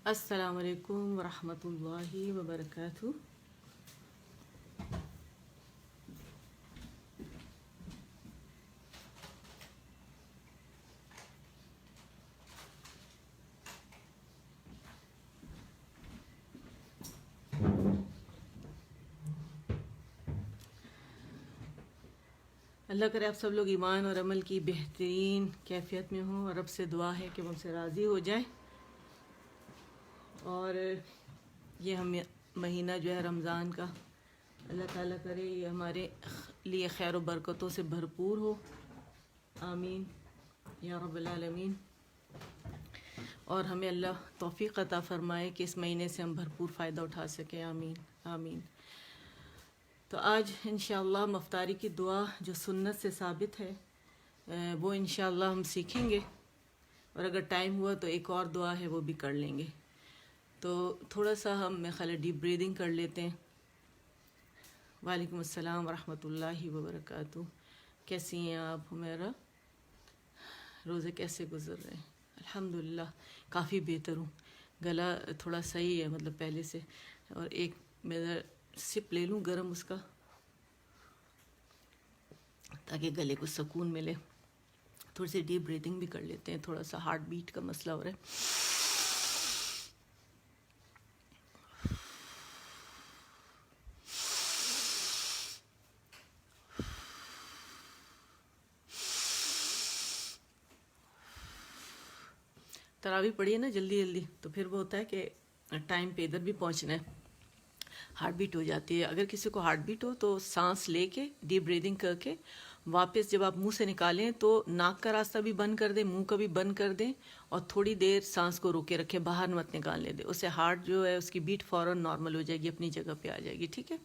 السلام علیکم ورحمۃ اللہ وبرکاتہ۔ اللہ کرے آپ سب لوگ ایمان اور عمل کی بہترین کیفیت میں ہوں، اور رب سے دعا ہے کہ وہ ہم سے راضی ہو جائیں، اور یہ ہم مہینہ جو ہے رمضان کا، اللہ تعالیٰ کرے یہ ہمارے لیے خیر و برکتوں سے بھرپور ہو، آمین یا رب العالمین، اور ہمیں اللہ توفیق عطا فرمائے کہ اس مہینے سے ہم بھرپور فائدہ اٹھا سکیں، آمین آمین۔ تو آج انشاءاللہ افطاری کی دعا جو سنت سے ثابت ہے وہ انشاءاللہ ہم سیکھیں گے، اور اگر ٹائم ہوا تو ایک اور دعا ہے وہ بھی کر لیں گے۔ تو تھوڑا سا ہم خالی ڈیپ بریدنگ کر لیتے ہیں۔ وعلیکم السلام ورحمۃ اللہ وبرکاتہ۔ کیسی ہیں آپ حمیرہ؟ روزے کیسے گزر رہے ہیں؟ الحمدللہ کافی بہتر ہوں، گلا تھوڑا صحیح ہے مطلب پہلے سے، اور ایک میرا سپ لے لوں گرم اس کا تاکہ گلے کو سکون ملے۔ تھوڑی سی ڈیپ بریتھنگ بھی کر لیتے ہیں، تھوڑا سا ہارٹ بیٹ کا مسئلہ ہو رہا ہے۔ تراویح پڑھی ہے نا جلدی جلدی، تو پھر وہ ہوتا ہے کہ ٹائم پہ ادھر بھی پہنچنا ہے، ہارٹ بیٹ ہو جاتی ہے۔ اگر کسی کو ہارٹ بیٹ ہو تو سانس لے کے ڈیپ بریدنگ کر کے واپس جب آپ منہ سے نکالیں تو ناک کا راستہ بھی بند کر دیں، منہ کا بھی بند کر دیں، اور تھوڑی دیر سانس کو روکے رکھیں، باہر مت نکالنے دیں۔ اس سے ہارٹ جو ہے اس کی بیٹ فوراً نارمل ہو جائے گی، اپنی جگہ پہ آ جائے گی، ٹھیک ہے؟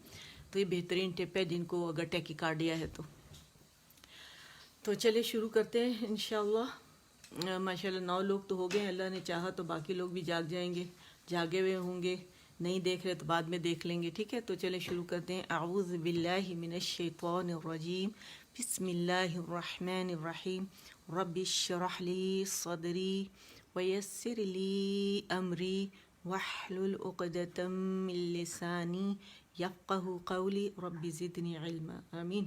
تو یہ بہترین ٹپ ہے جن کو اگر ٹیکیکارڈیا ہے تو چلے شروع کرتے ہیں انشاءاللہ۔ ماشاءاللہ 9 لوگ تو ہو گئے، اللہ نے چاہا تو باقی لوگ بھی جاگ جائیں گے، جاگے ہوئے ہوں گے، نہیں دیکھ رہے تو بعد میں دیکھ لیں گے، ٹھیک ہے؟ تو چلے شروع کرتے ہیں۔ اعوذ باللہ من الشیطان الرجیم، بسم اللہ الرحمن الرحیم، رب اشرح لی صدری ویسر لی امری واحلل عقدۃ من لسانی یفقہوا قولی رب زدنی علما، آمین۔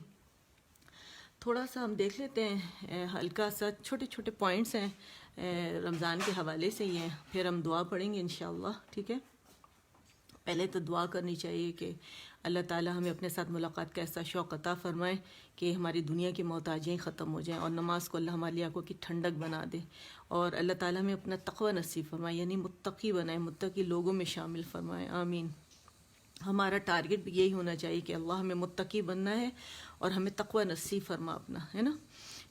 تھوڑا سا ہم دیکھ لیتے ہیں، ہلکا سا چھوٹے چھوٹے پوائنٹس ہیں رمضان کے حوالے سے ہی ہیں، پھر ہم دعا پڑھیں گے انشاءاللہ، ٹھیک ہے؟ پہلے تو دعا کرنی چاہیے کہ اللہ تعالیٰ ہمیں اپنے ساتھ ملاقات کا ایسا شوق عطا فرمائے کہ ہماری دنیا کی محتاجیاں ختم ہو جائیں، اور نماز کو اللہ ہماری آنکھوں کی ٹھنڈک بنا دے، اور اللہ تعالیٰ ہمیں اپنا تقوی نصیب فرمائے، یعنی متقی بنائے، متقی لوگوں میں شامل فرمائے، آمین۔ ہمارا ٹارگٹ بھی یہی ہونا چاہیے کہ اللہ ہمیں متقی بننا ہے اور ہمیں تقوی نصیب فرما اپنا، ہے نا،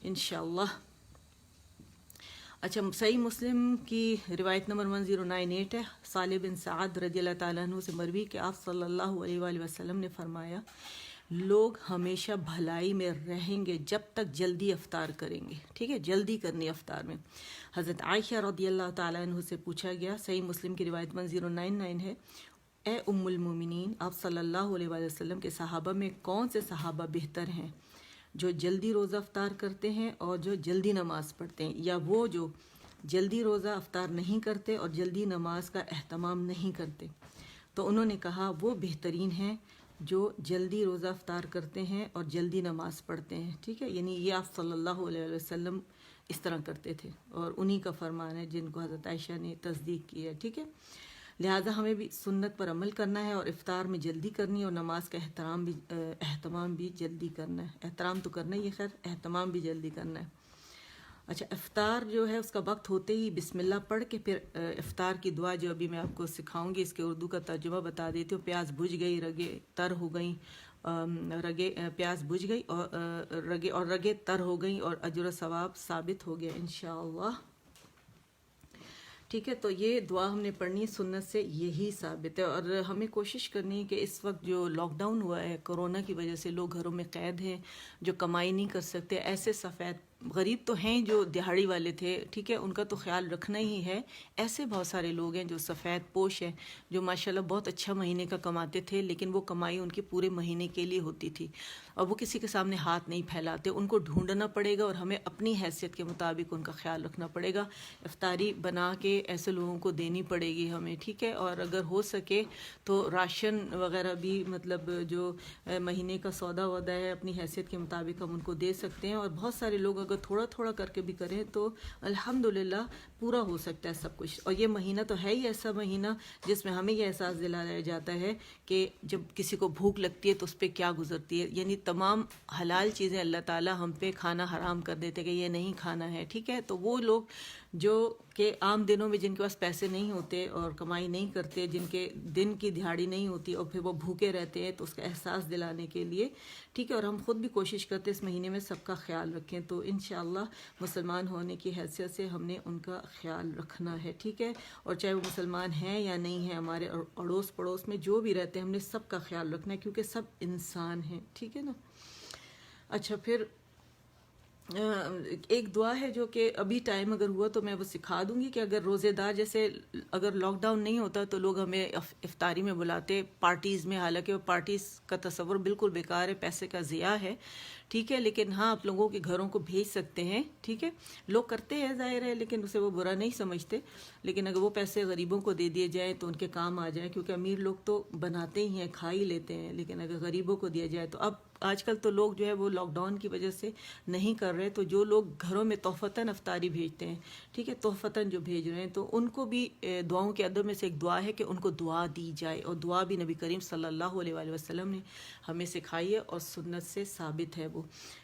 انشاءاللہ۔ اچھا، صحیح مسلم کی روایت نمبر 1098 ہے، سالم بن سعد رضی اللہ تعالیٰ عنہ سے مروی کہ آپ صلی اللہ علیہ وآلہ وسلم نے فرمایا، لوگ ہمیشہ بھلائی میں رہیں گے جب تک جلدی افطار کریں گے، ٹھیک ہے؟ جلدی کرنی افطار میں۔ حضرت عائشہ رضی اللہ تعالیٰ عنہ سے پوچھا گیا، صحیح مسلم کی روایت 1099 ہے، اے ام المومنین، آپ صلی اللہ علیہ وآلہ وسلم کے صحابہ میں کون سے صحابہ بہتر ہیں، جو جلدی روزہ افطار کرتے ہیں اور جو جلدی نماز پڑھتے ہیں، یا وہ جو جلدی روزہ افطار نہیں کرتے اور جلدی نماز کا اہتمام نہیں کرتے؟ تو انہوں نے کہا وہ بہترین ہیں جو جلدی روزہ افطار کرتے ہیں اور جلدی نماز پڑھتے ہیں، ٹھیک ہے؟ یعنی یہ آپ صلی اللہ علیہ وسلم اس طرح کرتے تھے، اور انہی کا فرمان ہے جن کو حضرت عائشہ نے تصدیق کی ہے، ٹھیک ہے؟ لہٰذا ہمیں بھی سنت پر عمل کرنا ہے، اور افطار میں جلدی کرنی ہے، اور نماز کا اہتمام بھی جلدی کرنا ہے۔ احترام تو کرنا ہی ہے، خیر اہتمام بھی جلدی کرنا ہے۔ اچھا، افطار جو ہے اس کا وقت ہوتے ہی بسم اللہ پڑھ کے پھر افطار کی دعا جو ابھی میں آپ کو سکھاؤں گی، اس کے اردو کا ترجمہ بتا دیتی ہوں۔ پیاس بجھ گئی، رگیں تر ہو گئیں، پیاس بجھ گئی اور رگیں تر ہو گئیں، اور اجر و ثواب ثابت ہو گیا انشاءاللہ، ٹھیک ہے؟ تو یہ دعا ہم نے پڑھنی ہے، سنت سے یہی ثابت ہے، اور ہمیں کوشش کرنی ہے کہ اس وقت جو لاک ڈاؤن ہوا ہے کورونا کی وجہ سے، لوگ گھروں میں قید ہیں، جو کمائی نہیں کر سکتے، ایسے سفید غریب تو ہیں جو دہاڑی والے تھے، ٹھیک ہے، ان کا تو خیال رکھنا ہی ہے۔ ایسے بہت سارے لوگ ہیں جو سفید پوش ہیں، جو ماشاءاللہ بہت اچھا مہینے کا کماتے تھے، لیکن وہ کمائی ان کے پورے مہینے کے لیے ہوتی تھی۔ اور وہ کسی کے سامنے ہاتھ نہیں پھیلاتے، ان کو ڈھونڈنا پڑے گا اور ہمیں اپنی حیثیت کے مطابق ان کا خیال رکھنا پڑے گا. افطاری بنا کے ایسے لوگوں کو دینی پڑے گی ہمیں، ٹھیک ہے. اور اگر ہو سکے تو راشن وغیرہ بھی مطلب جو مہینے کا سودا وودا ہے اپنی حیثیت کے مطابق ہم ان کو دے سکتے ہیں. اور بہت سارے لوگ اگر تھوڑا تھوڑا کر کے بھی کریں تو الحمدللہ پورا ہو سکتا ہے سب کچھ. اور یہ مہینہ تو ہے ہی ایسا مہینہ جس میں ہمیں یہ احساس دلایا جاتا ہے کہ جب کسی کو بھوک لگتی ہے تو اس پہ کیا گزرتی ہے. یعنی تمام حلال چیزیں اللہ تعالیٰ ہم پہ کھانا حرام کر دیتے کہ یہ نہیں کھانا ہے، ٹھیک ہے. تو وہ لوگ جو کہ عام دنوں میں جن کے پاس پیسے نہیں ہوتے اور کمائی نہیں کرتے، جن کے دن کی دہاڑی نہیں ہوتی اور پھر وہ بھوکے رہتے ہیں، تو اس کا احساس دلانے کے لیے، ٹھیک ہے. اور ہم خود بھی کوشش کرتے اس مہینے میں سب کا خیال رکھیں. تو انشاءاللہ مسلمان ہونے کی حیثیت سے ہم نے ان کا خیال رکھنا ہے، ٹھیک ہے. اور چاہے وہ مسلمان ہیں یا نہیں ہیں، ہمارے اڑوس پڑوس میں جو بھی رہتے ہیں ہم نے سب کا خیال رکھنا ہے، کیونکہ سب انسان ہیں، ٹھیک ہے نا. اچھا، پھر ایک دعا ہے جو کہ ابھی ٹائم اگر ہوا تو میں وہ سکھا دوں گی کہ اگر روزے دار، جیسے اگر لاک ڈاؤن نہیں ہوتا تو لوگ ہمیں افطاری میں بلاتے پارٹیز میں، حالانکہ وہ پارٹیز کا تصور بالکل بیکار ہے، پیسے کا ضیاع ہے، ٹھیک ہے. لیکن ہاں آپ لوگوں کے گھروں کو بھیج سکتے ہیں، ٹھیک ہے. لوگ کرتے ہیں ظاہر ہے، لیکن اسے وہ برا نہیں سمجھتے. لیکن اگر وہ پیسے غریبوں کو دے دیے جائیں تو ان کے کام آ جائیں، کیونکہ امیر لوگ تو بناتے ہی ہیں، کھا ہی لیتے ہیں. لیکن اگر غریبوں کو دیا جائے تو اب آج کل تو لوگ جو ہے وہ لاک ڈاؤن کی وجہ سے نہیں کر رہے، تو جو لوگ گھروں میں تحفتاً افطاری بھیجتے ہیں، ٹھیک ہے، تحفتاً جو بھیج رہے ہیں، تو ان کو بھی دعاؤں کے ادب میں سے ایک دعا ہے کہ ان کو دعا دی جائے. اور دعا بھی نبی کریم صلی اللہ علیہ وآلہ وسلم نے ہمیں سکھائی ہے اور سنت سے ثابت ہے وہ،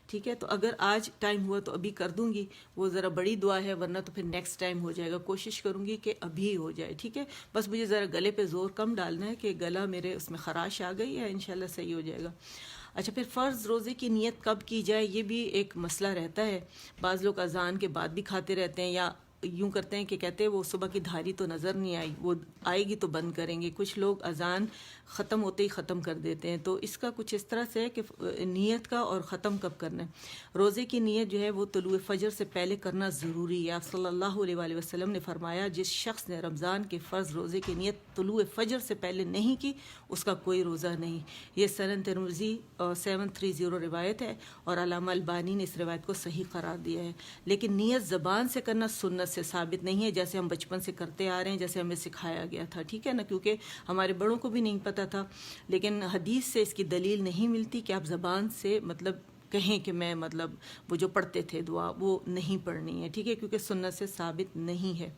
ٹھیک ہے. تو اگر آج ٹائم ہوا تو ابھی کر دوں گی، وہ ذرا بڑی دعا ہے، ورنہ تو پھر نیکسٹ ٹائم ہو جائے گا. کوشش کروں گی کہ ابھی ہو جائے، ٹھیک ہے. بس مجھے ذرا گلے پہ زور کم ڈالنا ہے کہ گلا میرے اس میں خراش آ گئی ہے، انشاءاللہ صحیح ہو جائے گا. اچھا، پھر فرض روزے کی نیت کب کی جائے یہ بھی ایک مسئلہ رہتا ہے. بعض لوگ اذان کے بعد بھی کھاتے رہتے ہیں، یا یوں کرتے ہیں کہ کہتے ہیں وہ صبح کی دھاری تو نظر نہیں آئی، وہ آئے گی تو بند کریں گے. کچھ لوگ اذان ختم ہوتے ہی ختم کر دیتے ہیں. تو اس کا کچھ اس طرح سے ہے کہ نیت کا اور ختم کب کرنا ہے. روزے کی نیت جو ہے وہ طلوع فجر سے پہلے کرنا ضروری ہے. آپ صلی اللہ علیہ وآلہ وسلم نے فرمایا جس شخص نے رمضان کے فرض روزے کی نیت طلوع فجر سے پہلے نہیں کی اس کا کوئی روزہ نہیں. یہ سنن ترمذی 730 روایت ہے، اور علامہ البانی نے اس روایت کو صحیح قرار دیا ہے. لیکن نیت زبان سے کرنا سنت سے ثابت نہیں ہے، جیسے ہم بچپن سے کرتے آ رہے ہیں، جیسے ہمیں سکھایا گیا تھا، ٹھیک ہے نا. کیونکہ ہمارے بڑوں کو بھی نہیں پتہ تھا. لیکن حدیث سے اس کی دلیل نہیں ملتی کہ آپ زبان سے مطلب کہیں کہ میں مطلب وہ جو پڑھتے تھے دعا وہ نہیں پڑھنی ہے، ٹھیک ہے، کیونکہ سنت سے ثابت نہیں ہے.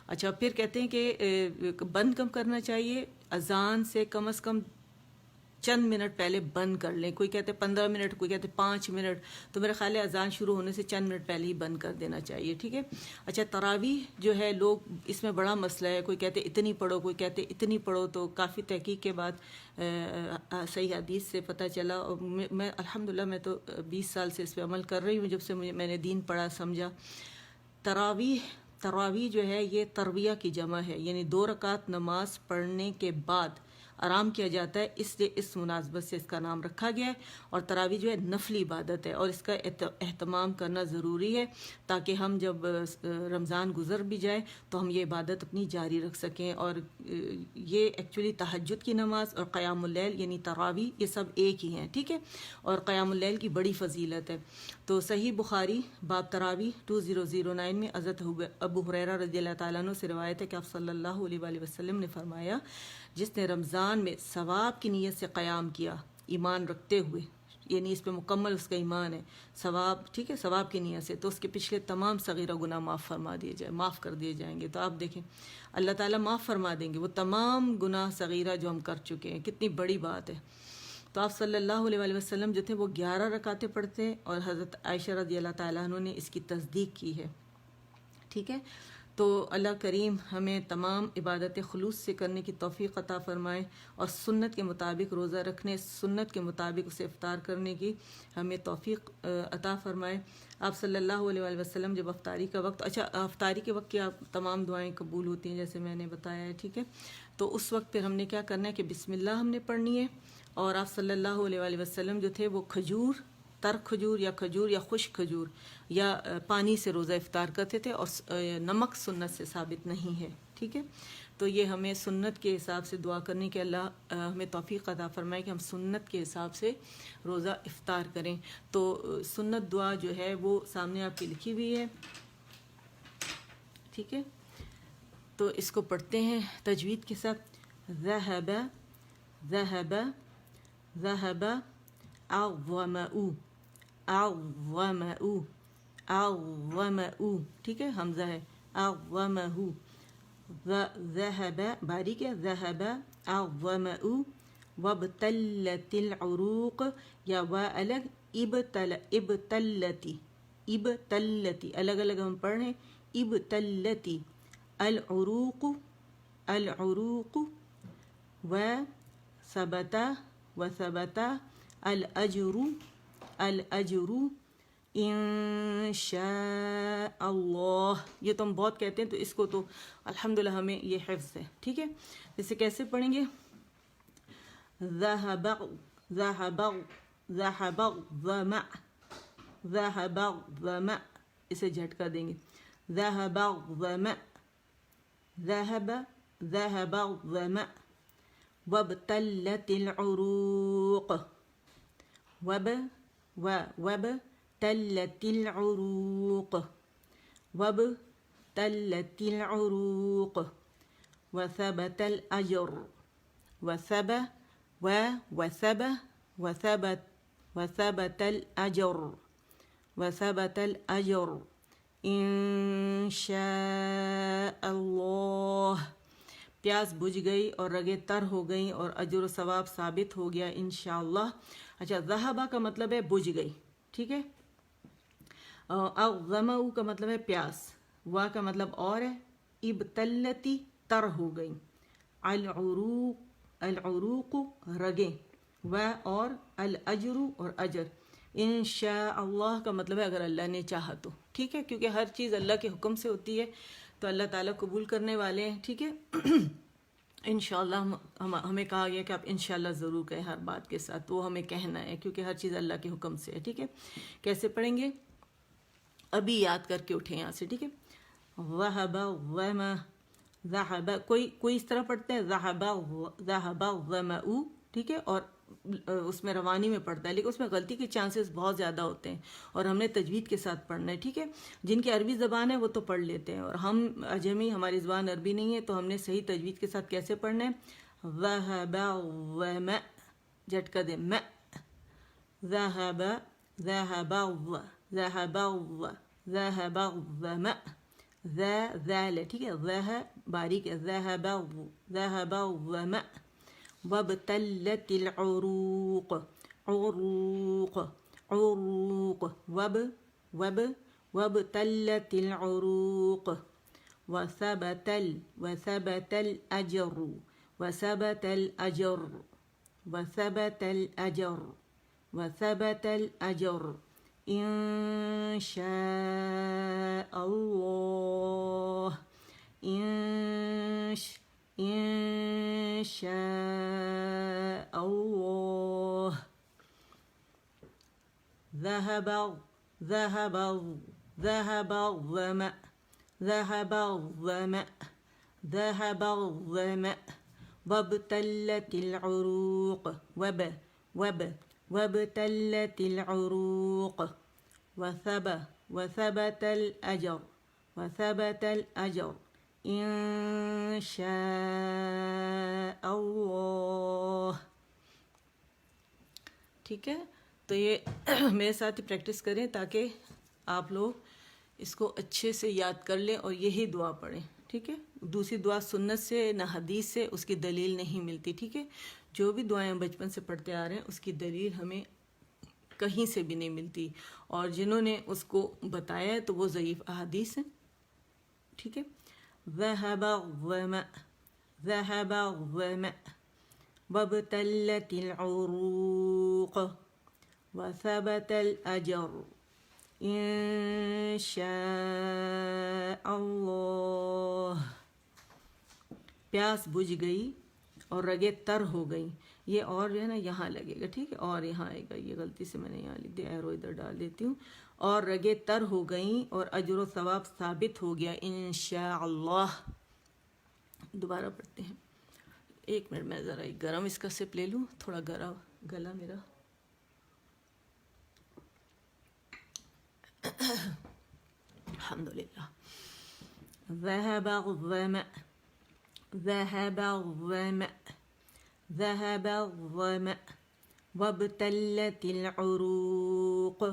اچھا، پھر کہتے ہیں کہ بند کم کرنا چاہیے. اذان سے کم از کم چند منٹ پہلے بند کر لیں. کوئی کہتے ہیں 15 منٹ، کوئی کہتے ہیں 5 منٹ. تو میرا خیال ہے اذان شروع ہونے سے چند منٹ پہلے ہی بند کر دینا چاہیے، ٹھیک ہے. اچھا، تراویح جو ہے لوگ اس میں بڑا مسئلہ ہے. کوئی کہتے اتنی پڑھو، کوئی کہتے اتنی پڑھو. تو کافی تحقیق کے بعد صحیح حدیث سے پتہ چلا، اور میں الحمدللہ میں تو 20 سال سے اس پہ عمل کر رہی ہوں، جب سے میں نے دین پڑھا سمجھا. تراویح جو ہے یہ ترویہ کی جمع ہے، یعنی 2 رکعت نماز پڑھنے کے بعد آرام کیا جاتا ہے، اس لیے اس مناسبت سے اس کا نام رکھا گیا ہے. اور تراویح جو ہے نفلی عبادت ہے، اور اس کا اہتمام کرنا ضروری ہے تاکہ ہم جب رمضان گزر بھی جائے تو ہم یہ عبادت اپنی جاری رکھ سکیں. اور یہ ایکچولی تہجد کی نماز اور قیام اللیل یعنی تراویح یہ سب ایک ہی ہیں، ٹھیک ہے. اور قیام اللیل کی بڑی فضیلت ہے. تو صحیح بخاری باب تراویح 2009 میں حضرت ابو ہریرہ رضی اللہ تعالیٰ عنہ سے روایت ہے کہ آپ صلی اللہ علیہ وآلہ وسلم نے فرمایا جس نے رمضان میں ثواب کی نیت سے قیام کیا ایمان رکھتے ہوئے، یعنی اس پہ مکمل اس کا ایمان ہے، ثواب، ٹھیک ہے، ثواب کی نیت سے، تو اس کے پچھلے تمام صغیرہ گناہ معاف کر دیے جائیں گے. تو آپ دیکھیں اللہ تعالیٰ معاف فرما دیں گے وہ تمام گناہ صغیرہ جو ہم کر چکے ہیں. کتنی بڑی بات ہے. تو آپ صلی اللہ علیہ وآلہ وسلم جو تھے وہ 11 رکعتیں پڑھتے ہیں، اور حضرت عائشہ رضی اللہ تعالیٰ عنہ نے اس کی تصدیق کی ہے، ٹھیک ہے. تو اللہ کریم ہمیں تمام عبادت خلوص سے کرنے کی توفیق عطا فرمائے، اور سنت کے مطابق روزہ رکھنے، سنت کے مطابق اسے افطار کرنے کی ہمیں توفیق عطا فرمائے. آپ صلی اللہ علیہ وآلہ وسلم جب افطاری کا وقت، اچھا افطاری کے وقت کیا تمام دعائیں قبول ہوتی ہیں جیسے میں نے بتایا ہے، ٹھیک ہے. تو اس وقت پھر ہم نے کیا کرنا ہے کہ بسم اللہ ہم نے پڑھنی ہے. اور آپ صلی اللہ علیہ وآلہ وسلم جو تھے وہ کھجور، تر کھجور یا خشک کھجور یا پانی سے روزہ افطار کرتے تھے، اور نمک سنت سے ثابت نہیں ہے، ٹھیک ہے۔ تو یہ ہمیں سنت کے حساب سے دعا کرنے کے اللہ ہمیں توفیق عطا فرمائے کہ ہم سنت کے حساب سے روزہ افطار کریں۔ تو سنت دعا جو ہے وہ سامنے آپ کی لکھی ہوئی ہے، ٹھیک ہے۔ تو اس کو پڑھتے ہیں تجوید کے ساتھ۔ ذہب ذہب ذہب اعظمأ اعظمأ اعظمأ، ٹھیک ہے، حمزہ ہے، اعظمہ، ذہب باریک ہے، ذہب اعظمأ وابتلت العروق، یا و الگ، ابتلتی ابتلتی، الگ الگ ہم پڑھ رہے ہیں، ابتلتی العروق العروق، وثبت وثبت الاجر الاجر ان شاء اللہ۔ یہ تو ہم بہت کہتے ہیں، تو اس کو تو الحمدللہ ہمیں یہ حفظ ہے، ٹھیک ہے۔ اسے کیسے پڑھیں گے؟ ذہب ذہب ذہب الظمأ ذہب الظمأ، اسے جھٹکا دیں گے، ذہب الظمأ ذہب ذہب الظمأ وابتلت العروق وابتلت العروق وابتلت العروق وثبت الأجر وثبت الأجر وثبت الأجر ان شاء اللہ۔ پیاس بجھ گئی اور رگیں تر ہو گئیں اور اجر و ثواب ثابت ہو گیا انشاءاللہ۔ اچھا، ذہبہ کا مطلب ہے بجھ گئی، ٹھیک ہے۔ اغظمہ کا مطلب ہے پیاس، وا کا مطلب اور ہے، ابتلتی تر ہو گئی، العروق العروق رگیں، و اور الاجر اور اجر، انشاءاللہ کا مطلب ہے اگر اللہ نے چاہا تو، ٹھیک ہے، کیونکہ ہر چیز اللہ کے حکم سے ہوتی ہے تو اللہ تعالیٰ قبول کرنے والے ہیں، ٹھیک ہے۔ انشاءاللہ ہمیں کہا گیا کہ آپ انشاءاللہ ضرور کہیں ہر بات کے ساتھ، وہ ہمیں کہنا ہے کیونکہ ہر چیز اللہ کے حکم سے ہے، ٹھیک ہے۔ کیسے پڑھیں گے؟ ابھی یاد کر کے اٹھیں یہاں سے، ٹھیک ہے۔ ذہب الظمأ ذہب، کوئی اس طرح پڑھتے ہیں ذہب ذہب الظمأ، ٹھیک ہے، اور اس میں روانی میں پڑھتا ہے، لیکن اس میں غلطی کے چانسز بہت زیادہ ہوتے ہیں، اور ہم نے تجوید کے ساتھ پڑھنا ہے، ٹھیک ہے۔ جن کی عربی زبان ہے وہ تو پڑھ لیتے ہیں، اور ہم اجمی، ہماری زبان عربی نہیں ہے، تو ہم نے صحیح تجوید کے ساتھ کیسے پڑھنا ہے؟ ذہب الظمأ، جھٹکا دے، میں، ذہب ذہب ذہب ذہب الظمأ، ذال، ٹھیک ہے، ذہ باریک ہے، ذہب ذہب الظمأ وابتلت العروق عروق عروق وابتلت العروق وثبت الأجر وثبت الأجر وثبت الأجر وثبت الأجر ان شاء اللہ ان شاء اللہ۔ ذهب ذهب ذهب الظمأ ذهب الظمأ ذهب الظمأ وابتلت العروق وابتلت العروق وثبت الأجر وثبت الأجر ان شاء اللہ، ٹھیک ہے۔ تو یہ میرے ساتھ ہی پریکٹس کریں تاکہ آپ لوگ اس کو اچھے سے یاد کر لیں اور یہی دعا پڑھیں، ٹھیک ہے۔ دوسری دعا سنت سے نہ حدیث سے اس کی دلیل نہیں ملتی، ٹھیک ہے۔ جو بھی دعائیں بچپن سے پڑھتے آ رہے ہیں اس کی دلیل ہمیں کہیں سے بھی نہیں ملتی، اور جنہوں نے اس کو بتایا ہے تو وہ ضعیف احادیث ہیں، ٹھیک ہے۔ ذهب الظمأ ذهب الظمأ وابتلت العروق وثبت الأجر ان شاء اللہ۔ پیاس بجھ گئی اور رگیں تر ہو گئیں. یہ اور جو ہے نا یہاں لگے گا, ٹھیک ہے, اور یہاں آئے گا, یہ غلطی سے میں نے یہاں لکھ دیا, ایرو ادھر ڈال دیتی ہوں. اور رگیں تر ہو گئیں اور اجر و ثواب ثابت ہو گیا انشاءاللہ. دوبارہ پڑھتے ہیں. ایک منٹ میں ذرا گرم اس کا سپ لے لوں, تھوڑا گرم گلا میرا. الحمدللہ. ذهب الظمأ ذهب الظمأ ذهب الظمأ وابتلت العروق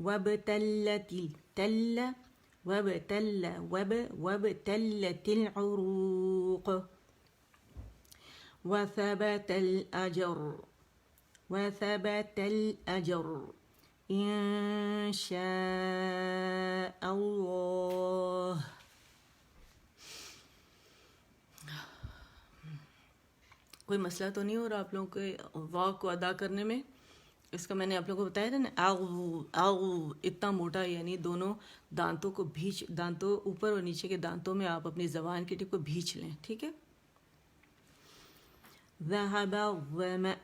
وابتلت التل وابتلت العروق وثبت الأجر إن شاء الله. کوئی مسئلہ تو نہیں ہو رہا آپ لوگوں کے واو کو ادا کرنے میں؟ اس کا میں نے آپ لوگوں کو بتایا تھا نا, اغ اتنا موٹا, یعنی دونوں دانتوں کو دانتوں اوپر اور نیچے کے دانتوں میں آپ اپنی زبان کی ٹپ کو بھینچ لیں, ٹھیک ہے. ذهب الظمأ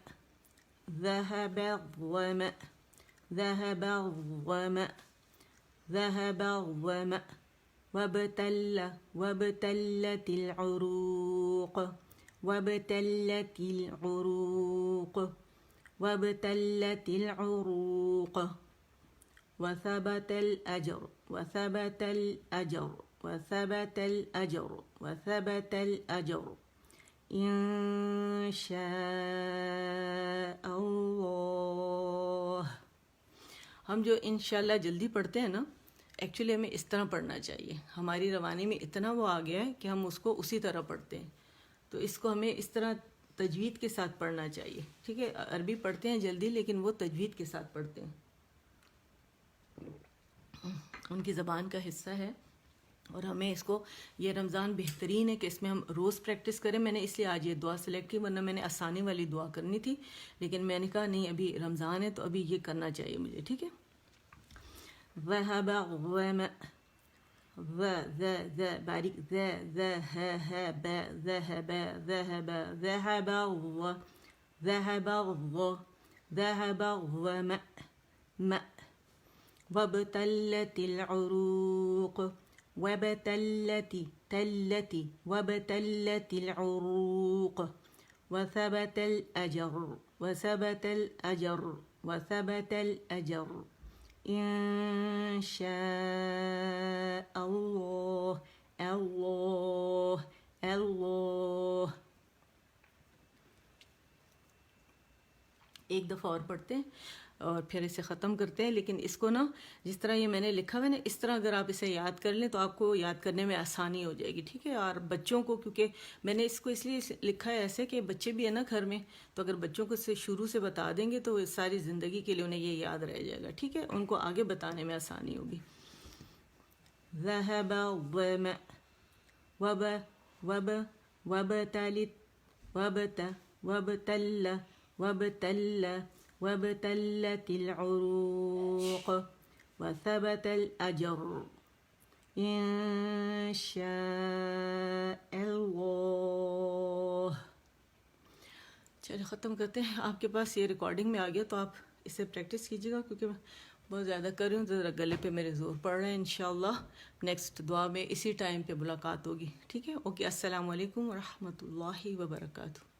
ذهب الظمأ ذهب الظمأ ذهب الظمأ وابتلت العروق وابتلت العروق وابتلت العروق وثبت الأجر وثبت الأجر وثبت الأجر وثبت الأجر إن شاء الله. ہم جو انشاءاللہ جلدی پڑھتے ہیں نا, ایکچولی ہمیں اس طرح پڑھنا چاہیے. ہماری روانی میں اتنا وہ آ گیا ہے کہ ہم اس کو اسی طرح پڑھتے ہیں. تو اس کو ہمیں اس طرح تجوید کے ساتھ پڑھنا چاہیے, ٹھیک ہے. عربی پڑھتے ہیں جلدی, لیکن وہ تجوید کے ساتھ پڑھتے ہیں. ان کی زبان کا حصہ ہے, اور ہمیں اس کو, یہ رمضان بہترین ہے کہ اس میں ہم روز پریکٹس کریں. میں نے اس لیے آج یہ دعا سلیکٹ کی, ورنہ میں نے آسانی والی دعا کرنی تھی, لیکن میں نے کہا نہیں, ابھی رمضان ہے تو ابھی یہ کرنا چاہیے مجھے, ٹھیک ہے. ذهب الظمأ باریک ذهب ذهب ذهب ذهب ذهب ذهب الظمأ وابتلت العروق وابتلت العروق وثبت الأجر وثبت الأجر وثبت الأجر إن شاء الله. الله الله. ایک دفعہ اور پڑھتے ہیں اور پھر اسے ختم کرتے ہیں. لیکن اس کو نا, جس طرح یہ میں نے لکھا ہوا ہے نا, اس طرح اگر آپ اسے یاد کر لیں تو آپ کو یاد کرنے میں آسانی ہو جائے گی, ٹھیک ہے. اور بچوں کو, کیونکہ میں نے اس کو اس لیے لکھا ہے ایسے کہ بچے بھی ہیں نا گھر میں, تو اگر بچوں کو اسے شروع سے بتا دیں گے تو ساری زندگی کے لیے انہیں یہ یاد رہ جائے گا, ٹھیک ہے. ان کو آگے بتانے میں آسانی ہوگی. ذهب الظمأ وابتلت العروق وثبت الأجر إن شاء الله. چلے ختم کرتے ہیں. آپ کے پاس یہ ریکارڈنگ میں آ گیا تو آپ اسے پریکٹس کیجیے گا, کیونکہ میں بہت زیادہ کر رہی ہوں تو ذرا گلے پہ میرے زور پڑ رہے ہیں. انشاءاللہ نیکسٹ دعا میں اسی ٹائم پہ ملاقات ہوگی, ٹھیک ہے. اوکے, السلام علیکم ورحمۃ اللہ وبرکاتہ.